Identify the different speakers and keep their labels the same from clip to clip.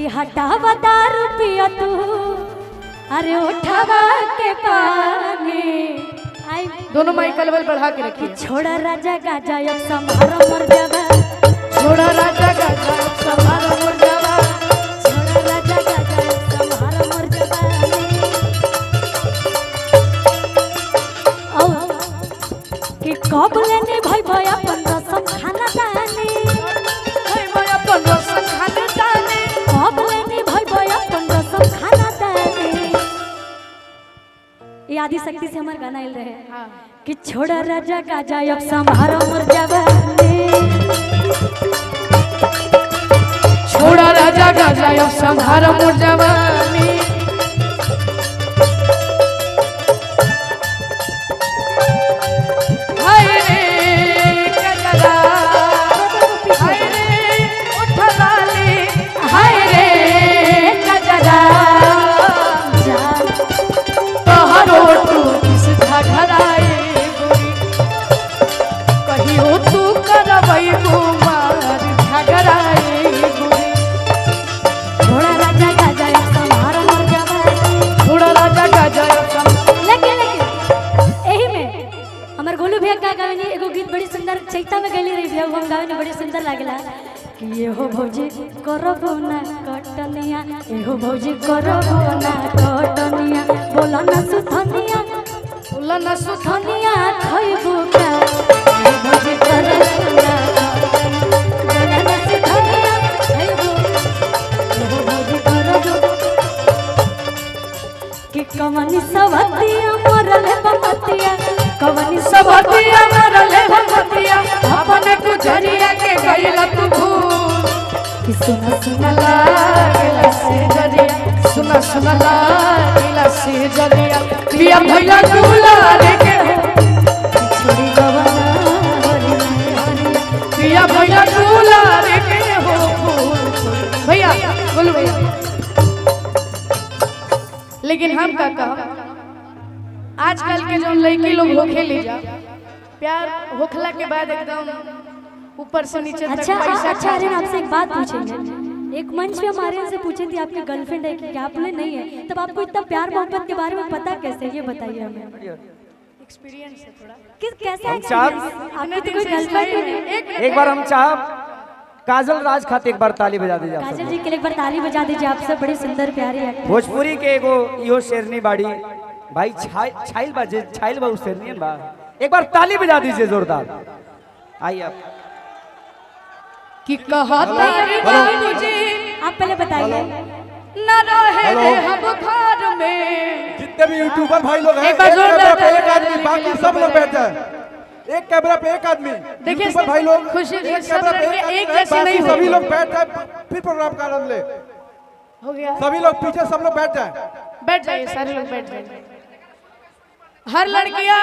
Speaker 1: कि हटावा दारू पिया तू अरे उठावा के पानी। आई
Speaker 2: दोनों माइक लेवल बढ़ा के रखिए।
Speaker 1: छोड़ा राजा गाजा अब समारो मर जावा,
Speaker 2: छोड़ा राजा गाजा अब समारो मर जावा,
Speaker 1: छोड़ा राजा गाजा अब समारो मर जावा। कि कब लेने भाई भाई अपन रसम खाना दानी,
Speaker 2: भाई भाई अपन रसम खाना दानी,
Speaker 1: कब लेने भाई भाई अपन रसम खाना दानी। ये आदि शक्ति से हमारे गाना हिल रहे हैं कि छोड़ा राजा गाजा अब समारो मर जावा,
Speaker 2: छोड़ा राजा गाजा अब समारो मर जावा।
Speaker 1: एगो गीत बड़ी सुंदर चैता में गली रही भैया, हम गावे बड़ी सुंदर लागला कि ये हो भौजी करबो ना कटनिया, ये हो भौजी करबो ना कटनिया, बोला ना सुथनिया,
Speaker 2: बोला ना
Speaker 1: सुथनिया खइबो का, ये भौजी करबो ना बोला ना सुथनिया खइबो, ये हो भौजी करबो कि कवनी सवतिया मरले बमतिया, कवनी
Speaker 2: सवतिया मरले बमतिया, अपने गुजरिया के गइला तू भूल।
Speaker 1: कि सुना सुना
Speaker 2: लागला से जरिया, सुना सुना लागला से जरिया, पिया भैया दुलारे के
Speaker 1: छोड़ी गवना हरी हरी,
Speaker 2: पिया भैया दुलारे के हो फूल। भैया बोलो भैया। लेकिन हम का कहा आजकल के जो लड़की लोग होखे ले जा प्यार होखला के बाद एकदम ऊपर से नीचे तक पैसा।
Speaker 1: अच्छा अरे आपसे एक बात पूछेंगे, एक मंच पे हमारे से पूछे थे आपकी गर्लफ्रेंड है कि आपने नहीं है, तब आपको इतना प्यार मोहब्बत के बारे में पता कैसे, ये बताइए हमें।
Speaker 2: एक्सपीरियंस है थोड़ा।
Speaker 1: किस कैसे
Speaker 3: हम
Speaker 1: आपकी तो कोई गर्लफ्रेंड नहीं?
Speaker 3: एक बार हम चाह काजल राज खाते एक बार ताली बजा दीजिए।
Speaker 1: काजल जी के लिए एक बार ताली बजा दीजिए, आपसे बड़ी सुंदर प्यारी एक्ट्रेस।
Speaker 3: भोजपुरी के एगो इहो शेरनी बाड़ी भाई छाइल बाजे छाइल बा शेरनी बा, एक बार ताली बजा दीजिए जोरदार। आइए आप
Speaker 2: कि कहता रे बाबूजी
Speaker 1: आप पहले बताइए
Speaker 2: ना रहे रे हम घर में।
Speaker 4: जितने भी यूट्यूबर भाई लोग हैं,
Speaker 2: एक बार जोरदार
Speaker 4: पे एक आदमी, बाकी सब लोग बैठ जाए। एक कैमरा पे एक आदमी,
Speaker 2: देखिए
Speaker 4: भाई लोग
Speaker 2: खुशी
Speaker 4: एक कैमरा पे
Speaker 2: एक जैसे नहीं
Speaker 4: सभी लोग बैठ जाए, फिर प्रोग्राम का आनंद ले।
Speaker 2: हो गया
Speaker 4: सभी लोग पीछे सब लोग बैठ जाए,
Speaker 2: बैठ जाइए, सारे लोग बैठ जाइए। हर लड़कियां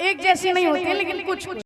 Speaker 2: एक जैसी नहीं होती, लेकिन कुछ